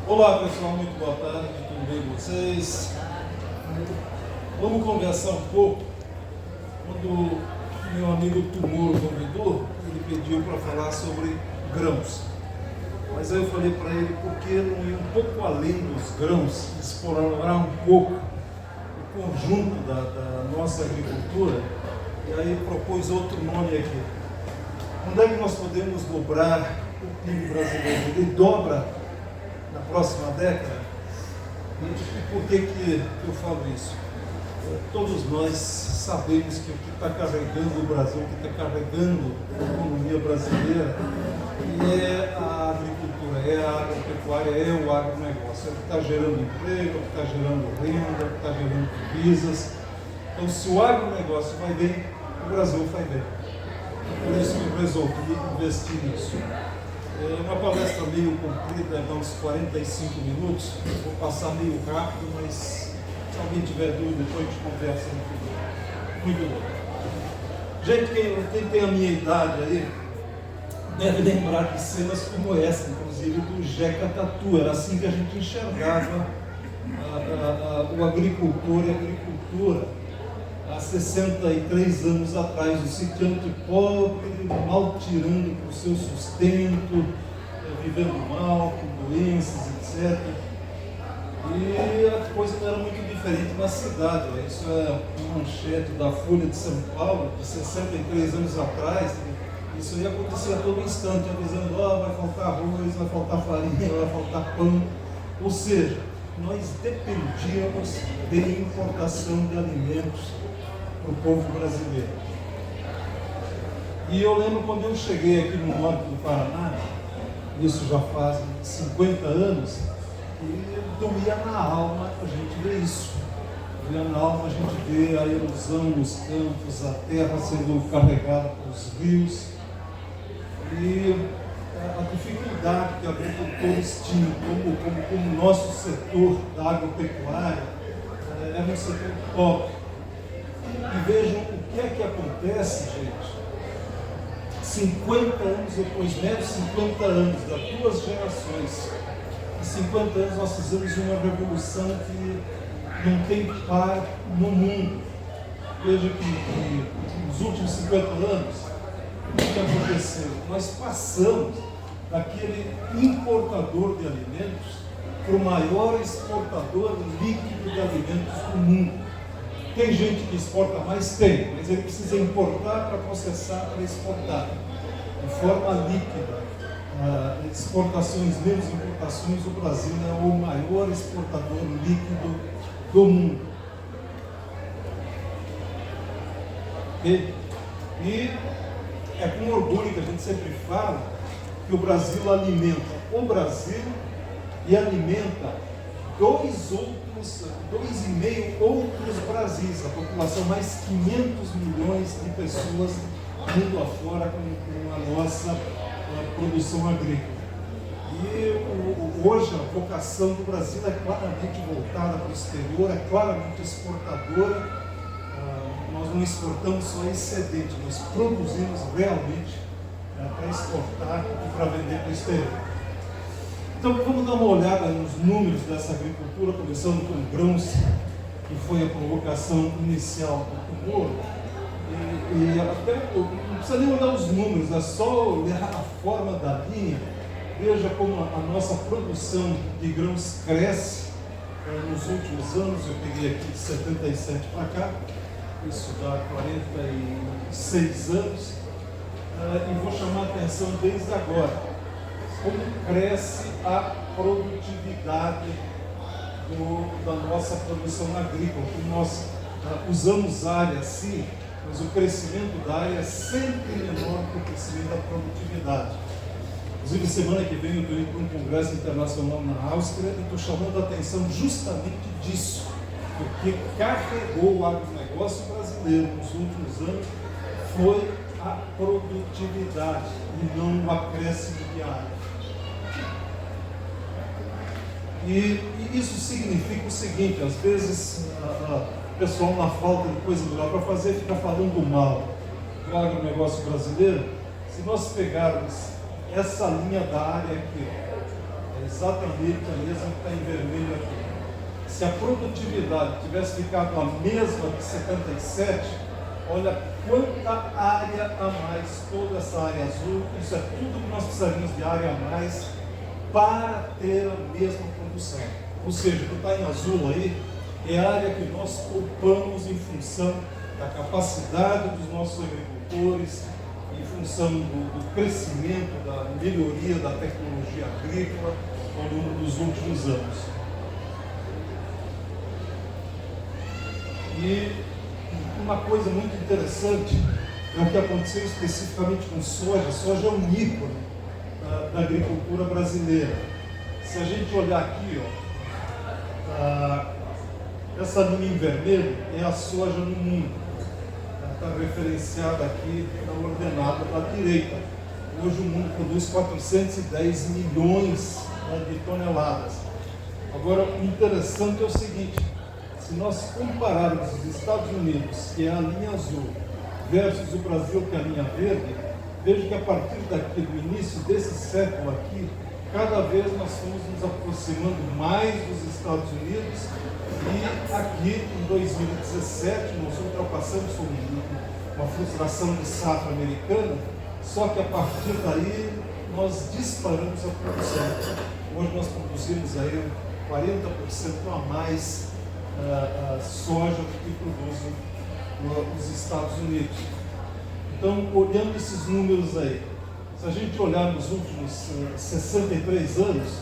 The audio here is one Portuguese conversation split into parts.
Olá pessoal, muito boa tarde, tudo bem com vocês? Vamos conversar um pouco. Quando meu amigo Tumor convidou, ele pediu para falar sobre grãos. Mas aí eu falei para ele, por que não ir um pouco além dos grãos, explorar um pouco o conjunto da nossa agricultura, e aí propôs outro nome aqui. Onde é que nós podemos dobrar o PIB brasileiro? Ele dobra na próxima década. E por que eu falo isso? Todos nós sabemos que o que está carregando o Brasil, o que está carregando a economia brasileira é a agricultura, é a agropecuária, é o agronegócio, é o que está gerando emprego, é o que está gerando renda, é o que está gerando divisas. Então, se o agronegócio vai bem, o Brasil vai bem. Por isso que eu resolvi investir nisso. É uma palestra meio comprida, dá uns 45 minutos, vou passar meio rápido, mas se alguém tiver dúvida, depois a gente conversa muito bom. Gente, quem tem a minha idade aí, deve lembrar de cenas como essa, inclusive do Jeca Tatu. Era assim que a gente enxergava o agricultor e a agricultura há 63 anos atrás, o sitiante pobre, mal tirando para o seu sustento, vivendo mal, com doenças, etc. E a coisa não era muito diferente na cidade. Isso é uma manchete da Folha de São Paulo, de 63 anos atrás. Isso aí acontecia a todo instante, avisando, vai faltar arroz, vai faltar farinha, vai faltar pão. Ou seja, nós dependíamos de importação de alimentos para o povo brasileiro. E eu lembro quando eu cheguei aqui no norte do Paraná, isso já faz 50 anos, e doía na alma a gente ver isso. Doía na alma a gente ver a erosão nos campos, a terra sendo carregada pelos rios, e a dificuldade que agricultores tinham, como o nosso setor da agropecuária era um setor pobre. E vejam o que é que acontece, gente. 50 anos depois, menos 50 anos, das duas gerações, em 50 anos nós fizemos uma revolução que não tem par no mundo. Veja que nos últimos 50 anos, o que aconteceu? Nós passamos daquele importador de alimentos para o maior exportador líquido de alimentos do mundo. Tem gente que exporta mais? Tem, mas ele precisa importar para processar, para exportar. De forma líquida, exportações menos importações, o Brasil é o maior exportador líquido do mundo. E é com orgulho que a gente sempre fala que o Brasil alimenta o Brasil e alimenta 2,5 outros Brasis, a população mais 500 milhões de pessoas mundo afora com a nossa produção agrícola. E hoje a vocação do Brasil é claramente voltada para o exterior, é claramente exportadora. Nós não exportamos só excedente, nós produzimos realmente para exportar e para vender para o exterior. Então vamos dar uma olhada nos números dessa agricultura, começando com grãos, que foi a provocação inicial do Tumor. E até não precisa nem olhar os números, é só olhar a forma da linha. Veja como a nossa produção de grãos cresce nos últimos anos. Eu peguei aqui de 77 para cá, isso dá 46 anos, e vou chamar a atenção desde agora. Como cresce a produtividade da nossa produção agrícola, que nós usamos área sim, mas o crescimento da área é sempre menor que o crescimento da produtividade. Inclusive, semana que vem eu estou indo para um congresso internacional na Áustria e estou chamando a atenção justamente disso, porque carregou o agronegócio brasileiro nos últimos anos foi a produtividade e não o acréscimo de área. E isso significa o seguinte: às vezes o pessoal, na falta de coisa melhor para fazer, fica falando mal do agronegócio brasileiro. Se nós pegarmos essa linha da área aqui, exatamente a mesma que está em vermelho aqui. Se a produtividade tivesse ficado a mesma de 77, olha quanta área a mais, toda essa área azul, isso é tudo que nós precisaríamos de área a mais para ter a mesma produção. Ou seja, o que está em azul aí é a área que nós ocupamos em função da capacidade dos nossos agricultores, em função do crescimento, da melhoria da tecnologia agrícola ao longo dos últimos anos. E uma coisa muito interessante é o que aconteceu especificamente com soja. Soja é um ícone da agricultura brasileira. Se a gente olhar aqui, essa linha em vermelho é a soja no mundo. Ela está referenciada aqui na ordenada da direita. Hoje o mundo produz 410 milhões de toneladas. Agora, o interessante é o seguinte: se nós compararmos os Estados Unidos, que é a linha azul, versus o Brasil, que é a linha verde, veja que a partir daqui, do início desse século aqui, cada vez nós estamos nos aproximando mais dos Estados Unidos, e aqui em 2017 nós ultrapassamos uma frustração de safra americana, só que a partir daí nós disparamos a produção. Hoje nós produzimos aí 40% a mais soja do que produzem os Estados Unidos. Então, olhando esses números aí, se a gente olhar nos últimos 63 anos,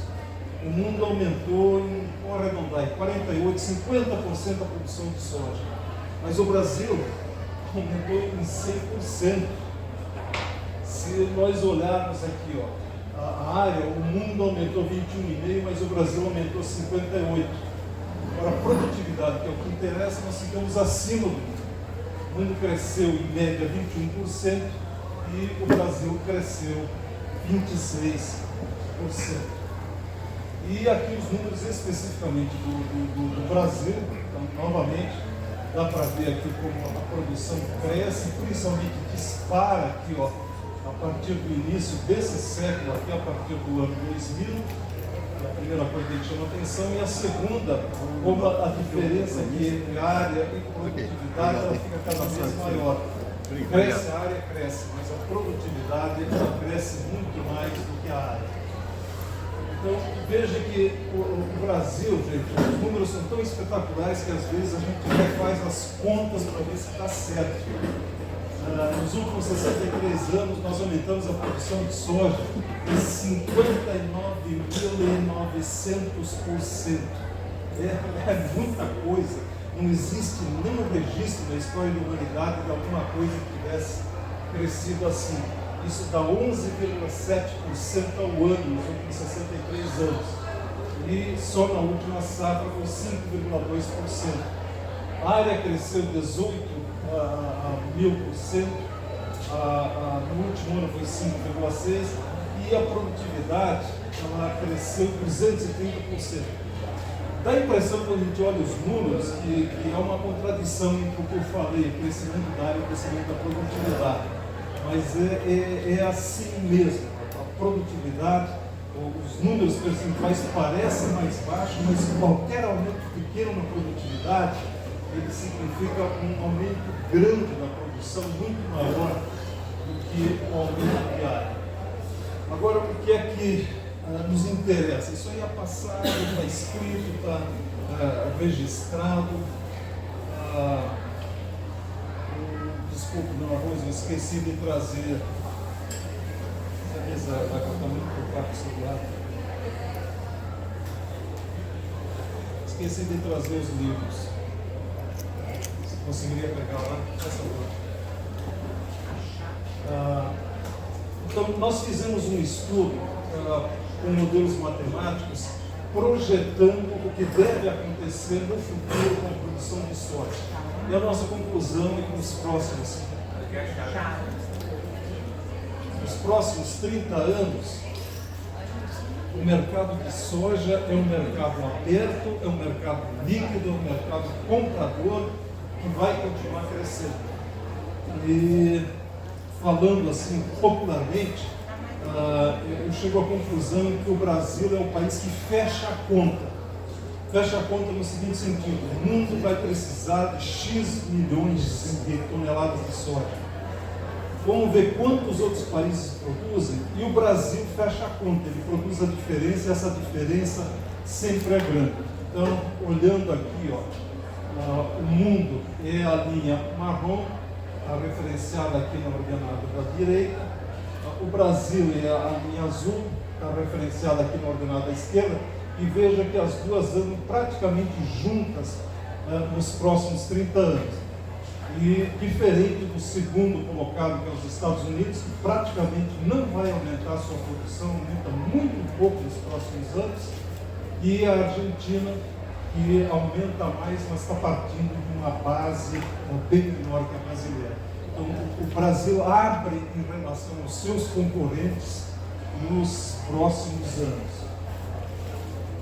o mundo aumentou vamos arredondar, em 48%, 50% a produção de soja. Mas o Brasil aumentou em 100%. Se nós olharmos aqui, a área, o mundo aumentou 21,5%, mas o Brasil aumentou 58%. Agora, a produtividade, que é o que interessa, nós ficamos acima do mundo. O mundo cresceu em média 21% e o Brasil cresceu 26%. E aqui os números especificamente do Brasil, então, novamente, dá para ver aqui como a produção cresce, principalmente dispara aqui, a partir do início desse século, aqui a partir do ano 2000. A primeira coisa que chama atenção, e a segunda, como a diferença aqui entre área e produtividade, ela fica cada vez maior. Cresce a área, cresce, mas a produtividade ela cresce muito mais do que a área. Então, veja que o Brasil, gente, os números são tão espetaculares que às vezes a gente faz as contas para ver se está certo. Nos últimos 63 anos, nós aumentamos a produção de soja em 59.900%. É muita coisa. Não existe nenhum registro na história da humanidade de alguma coisa que tivesse crescido assim. Isso dá 11,7% ao ano nos últimos 63 anos. E só na última safra foi 5,2%. A área cresceu 18 1000%, no último ano foi 5,6%, e a produtividade ela cresceu 230%. Dá a impressão, quando a gente olha os números, que há uma contradição entre o que eu falei, o crescimento da área e o crescimento da produtividade. Mas é assim mesmo. A produtividade, os números percentuais parecem mais baixos, mas qualquer aumento pequeno na produtividade, ele significa um aumento grande na produção, muito maior do que o aumento de área. Agora, o que é que nos interessa? Isso aí é passado, está escrito, está registrado. Desculpe, meu arroz, eu esqueci de trazer. Essa mesa vai estar muito preocupada com o celular. Esqueci de trazer os livros. Conseguiria pegar lá? Então, nós fizemos um estudo com modelos matemáticos projetando o que deve acontecer no futuro com a produção de soja. E a nossa conclusão é que nos próximos 30 anos, o mercado de soja é um mercado aberto, é um mercado líquido, é um mercado comprador, que vai continuar crescendo. E falando assim popularmente, eu chego à conclusão que o Brasil é o país que fecha a conta. Fecha a conta no seguinte sentido: o mundo vai precisar de X milhões de toneladas de soja. Vamos ver quantos outros países produzem, e o Brasil fecha a conta, ele produz a diferença, e essa diferença sempre é grande. Então, olhando aqui, o mundo é a linha marrom, referenciada aqui na ordenada da direita. O Brasil é a linha azul, está referenciada aqui na ordenada da esquerda, e veja que as duas andam praticamente juntas nos próximos 30 anos. E diferente do segundo colocado, que é os Estados Unidos, que praticamente não vai aumentar a sua produção, aumenta muito pouco nos próximos anos, e a Argentina, que aumenta mais, mas está partindo de uma base bem menor que a brasileira. Então, o Brasil abre em relação aos seus concorrentes nos próximos anos.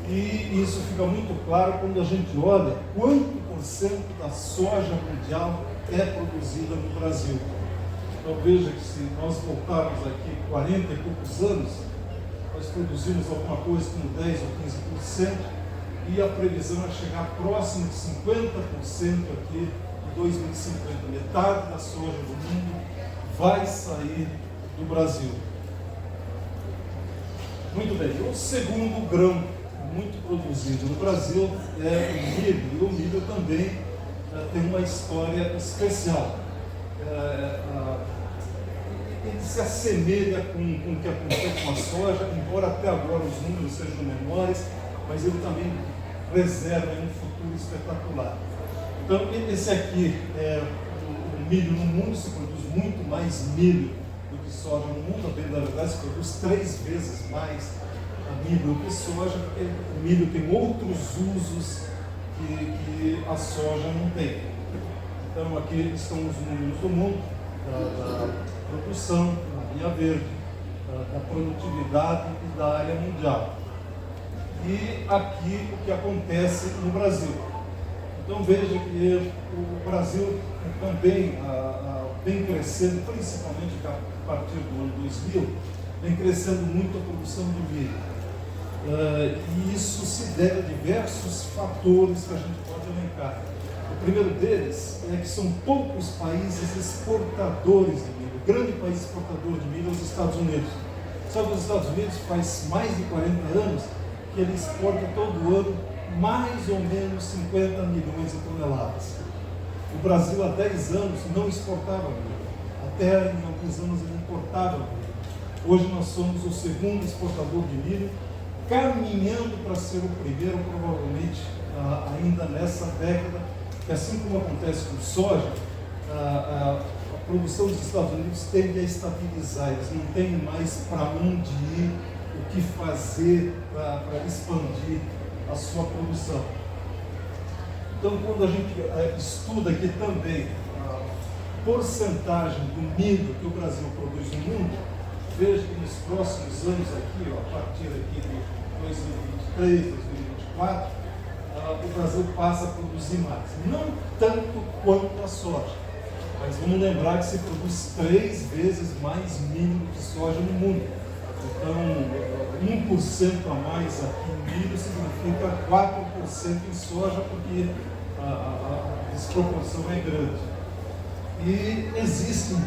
E isso fica muito claro quando a gente olha quanto por cento da soja mundial é produzida no Brasil. Então veja que se nós voltarmos aqui 40 e poucos anos, nós produzimos alguma coisa como 10 ou 15%, e a previsão é chegar próximo de 50% aqui em 2050. Metade da soja do mundo vai sair do Brasil. Muito bem, o segundo grão muito produzido no Brasil é o milho, e o milho também tem uma história especial. Ele se assemelha com o que acontece com a soja, embora até agora os números sejam menores, mas ele também reserva um futuro espetacular. Então, esse aqui é o milho no mundo. Se produz muito mais milho do que soja no mundo. A bem da verdade, se produz 3 vezes mais milho do que soja, porque o milho tem outros usos que a soja não tem. Então, aqui estão os números do mundo, da produção, na linha verde, da produtividade e da área mundial. E aqui o que acontece no Brasil. Então, veja que o Brasil também vem crescendo, principalmente a partir do ano 2000, vem crescendo muito a produção de milho. E isso se deve a diversos fatores que a gente pode elencar. O primeiro deles é que são poucos países exportadores de milho. O grande país exportador de milho é os Estados Unidos. Só que os Estados Unidos faz mais de 40 anos que ele exporta todo ano mais ou menos 50 milhões de toneladas. O Brasil há 10 anos não exportava milho. Até em alguns anos ele importava milho. Hoje nós somos o segundo exportador de milho, caminhando para ser o primeiro, provavelmente, ainda nessa década, que assim como acontece com soja, a produção dos Estados Unidos tende a estabilizar. Eles não têm mais para onde ir, o que fazer para expandir a sua produção. Então, quando a gente estuda aqui também a porcentagem do milho que o Brasil produz no mundo, veja que nos próximos anos aqui, a partir aqui de 2023, 2024, o Brasil passa a produzir mais. Não tanto quanto a soja, mas vamos lembrar que se produz 3 vezes mais milho do que soja no mundo. Então, 1% a mais aqui em milho significa 4% em soja, porque a desproporção é grande. E existem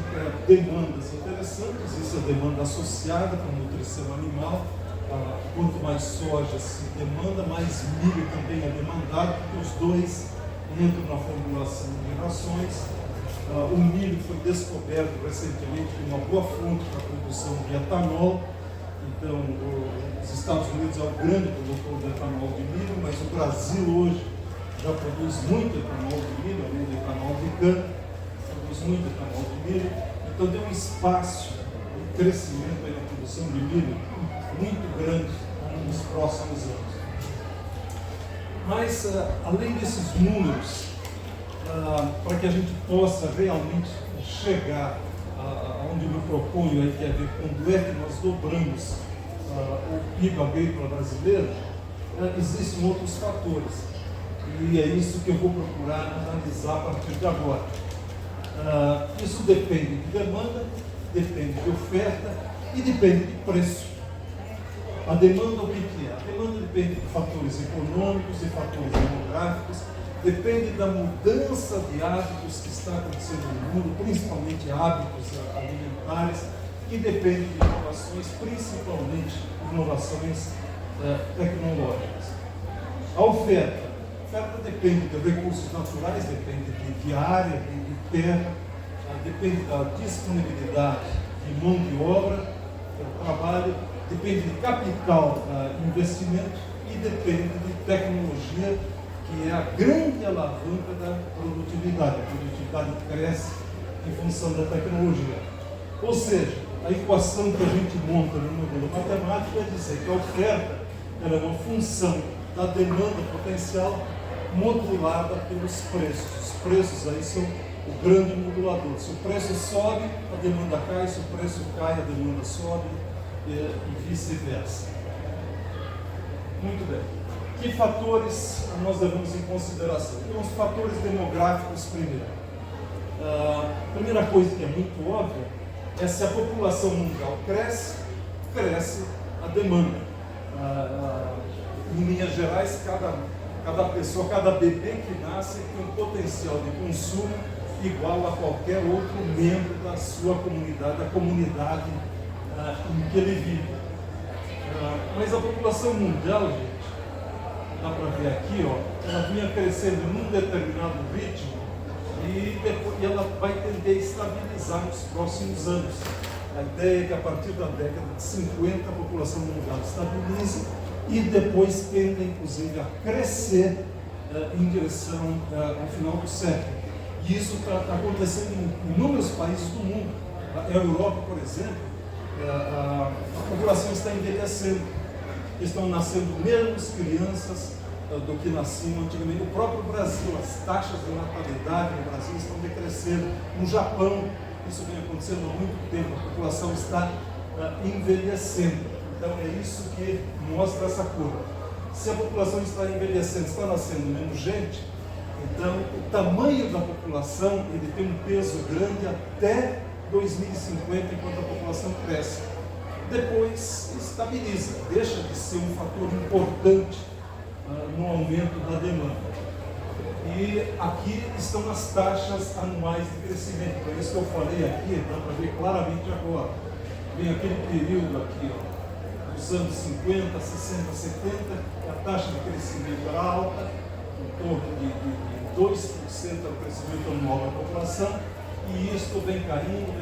demandas interessantes, existe a demanda associada com a nutrição animal. Quanto mais soja se demanda, mais milho também é demandado, porque os dois entram na formulação de rações. O milho foi descoberto recentemente como uma boa fonte para a produção de etanol. Então, os Estados Unidos é o grande produtor de etanol de milho, mas o Brasil hoje já produz muito etanol de milho, além do etanol de cana, produz muito etanol de milho. Então, tem um espaço de crescimento aí na produção de milho muito grande nos próximos anos. Mas, além desses números, para que a gente possa realmente chegar aonde eu me proponho, aí, que é ver quando é que nós dobramos o PIB agrícola brasileiro, existem outros fatores. E é isso que eu vou procurar analisar a partir de agora. Isso depende de demanda, depende de oferta e depende de preço. A demanda, o que é? A demanda depende de fatores econômicos e fatores demográficos, depende da mudança de hábitos que está acontecendo no mundo, principalmente hábitos alimentares, e depende de inovações, principalmente inovações tecnológicas. A oferta depende de recursos naturais, depende de área, de terra, depende da disponibilidade de mão de obra, trabalho, depende de capital, investimento e depende de tecnologia, que é a grande alavanca da produtividade. A produtividade cresce em função da tecnologia. Ou seja, a equação que a gente monta no modelo matemático é dizer que a oferta ela é uma função da demanda potencial modulada pelos preços. Os preços aí são o grande modulador. Se o preço sobe, a demanda cai, se o preço cai, a demanda sobe e vice-versa. Muito bem. Que fatores nós levamos em consideração? Então, os fatores demográficos primeiro. A primeira coisa que é muito óbvia é se a população mundial cresce a demanda. Em linhas gerais, cada pessoa, cada bebê que nasce tem um potencial de consumo igual a qualquer outro membro da sua comunidade, da comunidade em que ele vive. Mas a população mundial, gente, dá para ver aqui, ó, ela vinha crescendo num determinado ritmo e ela vai tender a estabilizar nos próximos anos. A ideia é que a partir da década de 50 a população mundial estabilize e depois tende, inclusive, a crescer em direção ao final do século. E isso está acontecendo em inúmeros países do mundo. A Europa, por exemplo, a população está envelhecendo. Estão nascendo menos crianças do que nasciam antigamente. No próprio Brasil, as taxas de natalidade no Brasil estão decrescendo. No Japão, isso vem acontecendo há muito tempo. A população está envelhecendo. Então é isso que mostra essa curva. Se a população está envelhecendo, está nascendo menos gente, então o tamanho da população ele tem um peso grande até 2050, enquanto a população cresce. Depois estabiliza, deixa de ser um fator importante no aumento da demanda. E aqui estão as taxas anuais de crescimento. Por isso que eu falei aqui, dá para ver claramente agora. Vem aquele período aqui, ó, dos anos 50, 60, 70, a taxa de crescimento era alta, em torno de 2% do crescimento anual da população, e isto vem caindo.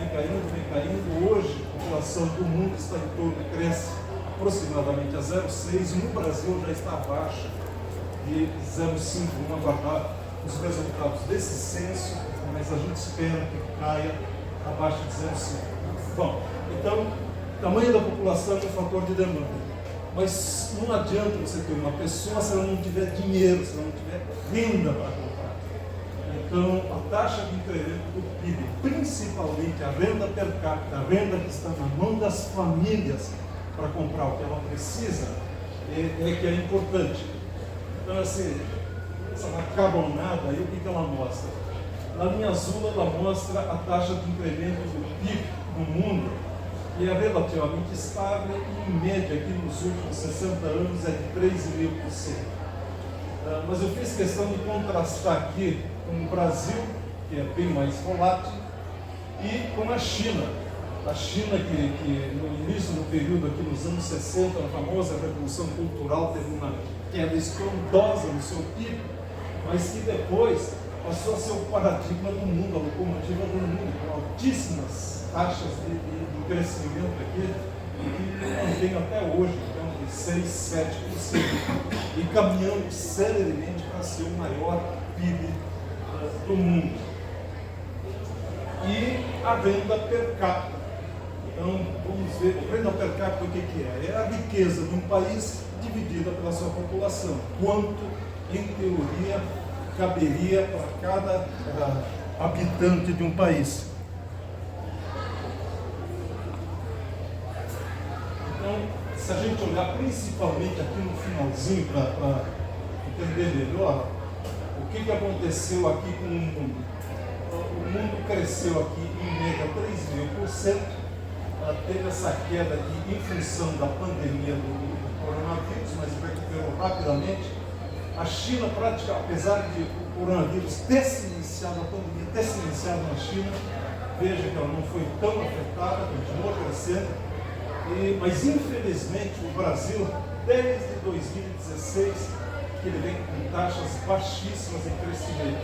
Hoje, a população do mundo está em torno, cresce aproximadamente a 0,6%, no Brasil já está abaixo de 0,5%. Vamos aguardar os resultados desse censo, mas a gente espera que caia abaixo de 0,5%. Bom, então, tamanho da população é um fator de demanda, mas não adianta você ter uma pessoa se ela não tiver dinheiro, se ela não tiver renda para comprar. Então, a taxa de incremento do PIB, principalmente a renda per capita, a renda que está na mão das famílias para comprar o que ela precisa, é que é importante. Então, assim, essa macabronada aí, o que ela mostra? Na linha azul, ela mostra a taxa de incremento do PIB no mundo, e é relativamente estável e, em média, aqui nos últimos 60 anos, é de 3,5%. Mas eu fiz questão de contrastar aqui com o Brasil, que é bem mais volátil, e com a China. A China, que no início do período, aqui nos anos 60, a famosa Revolução Cultural, teve uma queda estrondosa no seu PIB, mas que depois passou a ser o paradigma do mundo, a locomotiva do mundo, com altíssimas taxas de crescimento aqui, que mantém até hoje, então, de 6, 7%, e caminhando celeremente para ser o maior PIB do mundo. E a renda per capita. Então, vamos ver, a renda per capita o que é? É a riqueza de um país dividida pela sua população. Quanto, em teoria, caberia para cada habitante de um país. Então, se a gente olhar principalmente aqui no finalzinho, para entender melhor, o que aconteceu aqui com o mundo? O mundo cresceu aqui em média 3,5%, teve essa queda em função da pandemia do coronavírus, mas recuperou rapidamente. A China, apesar de o coronavírus ter se iniciado, a pandemia ter se iniciado na China, veja que ela não foi tão afetada, continuou crescendo, mas infelizmente o Brasil, desde 2016, que ele vem com taxas baixíssimas em crescimento.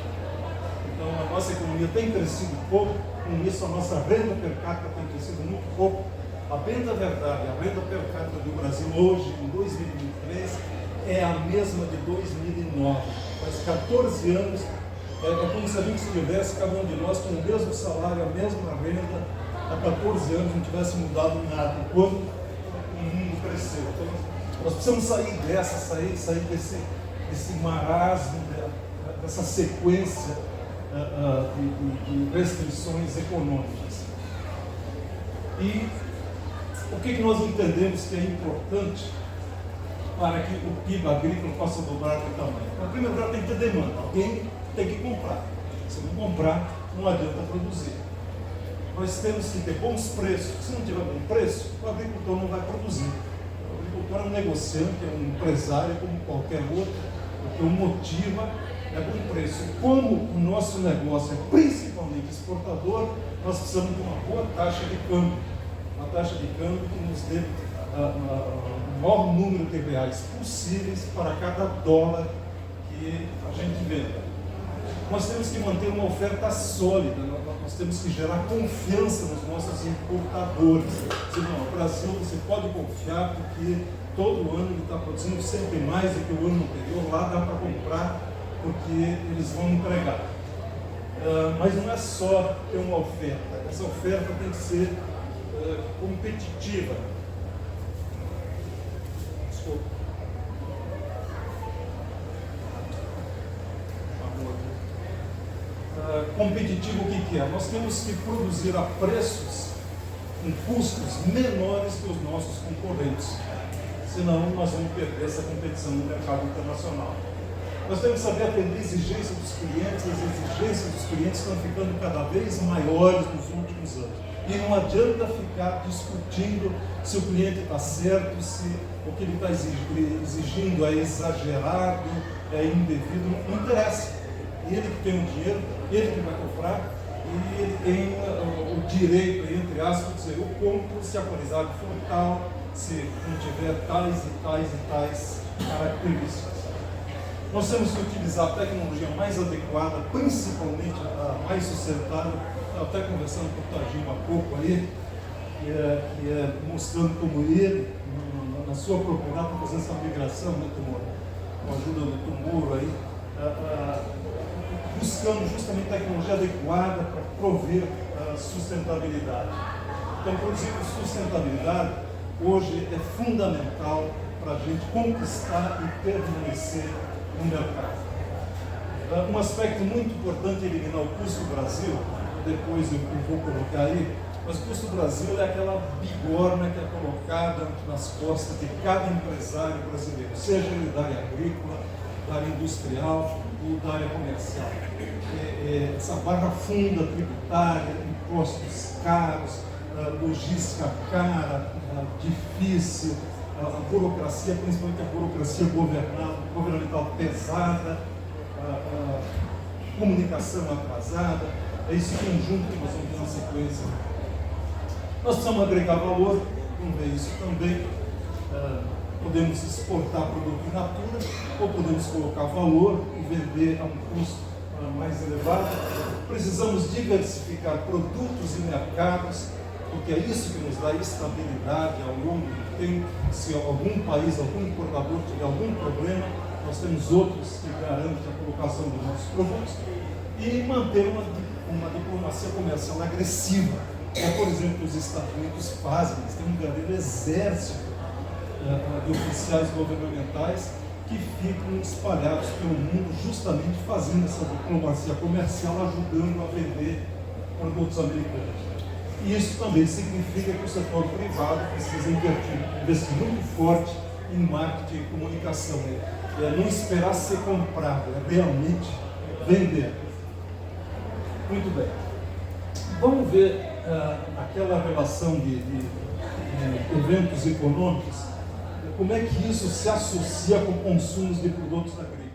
Então a nossa economia tem crescido pouco, com isso a nossa renda per capita tem crescido muito pouco. A bem da verdade, a renda per capita do Brasil hoje, em 2023, é a mesma de 2009. Faz 14 anos, é como se a gente estivesse, cada um de nós, com o mesmo salário, a mesma renda, há 14 anos não tivesse mudado nada, enquanto o mundo cresceu. Então, nós precisamos sair desse marasmo, dessa sequência de restrições econômicas. E o que nós entendemos que é importante para que o PIB agrícola possa dobrar de tamanho? Em primeiro lugar, tem que ter demanda, alguém tem que comprar. Se não comprar, não adianta produzir. Nós temos que ter bons preços. Se não tiver bom preço, o agricultor não vai produzir. O agricultor é um negociante, é um empresário como qualquer outro. O que o motiva é bom preço. Como o nosso negócio é principalmente exportador, nós precisamos de uma boa taxa de câmbio. Uma taxa de câmbio que nos dê o maior número de reais possíveis para cada dólar que a gente venda. Nós temos que manter uma oferta sólida, nós temos que gerar confiança nos nossos importadores. Senão, o Brasil, você pode confiar porque todo ano ele está produzindo sempre mais do que o ano anterior, lá dá para comprar porque eles vão entregar. Mas não é só ter uma oferta, essa oferta tem que ser competitiva. Desculpa. Competitivo, o que é? Nós temos que produzir a preços com custos menores que os nossos concorrentes, senão nós vamos perder essa competição no mercado internacional. Nós temos que saber atender a exigência dos clientes, as exigências dos clientes estão ficando cada vez maiores nos últimos anos. E não adianta ficar discutindo se o cliente está certo, se o que ele está exigindo é exagerado, é indevido, não interessa. Ele que tem o dinheiro, ele que vai comprar, e ele tem o direito, entre aspas, de dizer, eu compro se a qualidade for tal, se não tiver tais e tais e tais características. Nós temos que utilizar a tecnologia mais adequada, principalmente a mais sustentável. Estava até conversando com o Tadinho há pouco ali, que é mostrando como ele, na sua propriedade, está fazendo essa migração, né, com a ajuda do Tumoro aí, buscando justamente tecnologia adequada para prover sustentabilidade. Então, produzir sustentabilidade hoje é fundamental para a gente conquistar e permanecer no mercado. Um aspecto muito importante é eliminar o custo do Brasil, depois eu vou colocar aí, mas o custo do Brasil é aquela bigorna que é colocada nas costas de cada empresário brasileiro, seja ele da área agrícola, da área industrial ou da área comercial. Essa barra funda tributária, impostos caros, logística cara, difícil, a burocracia, principalmente a burocracia governamental pesada, a comunicação atrasada, é esse conjunto que nós vamos ter na sequência. Nós precisamos agregar valor, vamos ver isso também. Podemos exportar produto in natura ou podemos colocar valor e vender a um custo mais elevado. Precisamos diversificar produtos e mercados, porque é isso que nos dá estabilidade ao longo do tempo. Se algum país, algum importador tiver algum problema, nós temos outros que garantem a colocação dos nossos produtos. E manter uma diplomacia comercial agressiva. Por exemplo, os Estados Unidos fazem, eles têm um verdadeiro exército de oficiais governamentais que ficam espalhados pelo mundo justamente fazendo essa diplomacia comercial, ajudando a vender produtos americanos. E isso também significa que o setor privado precisa investir muito forte em marketing e comunicação. Não esperar ser comprado, é realmente vender. Muito bem. Vamos ver aquela relação de eventos econômicos, como é que isso se associa com consumos de produtos agrícolas?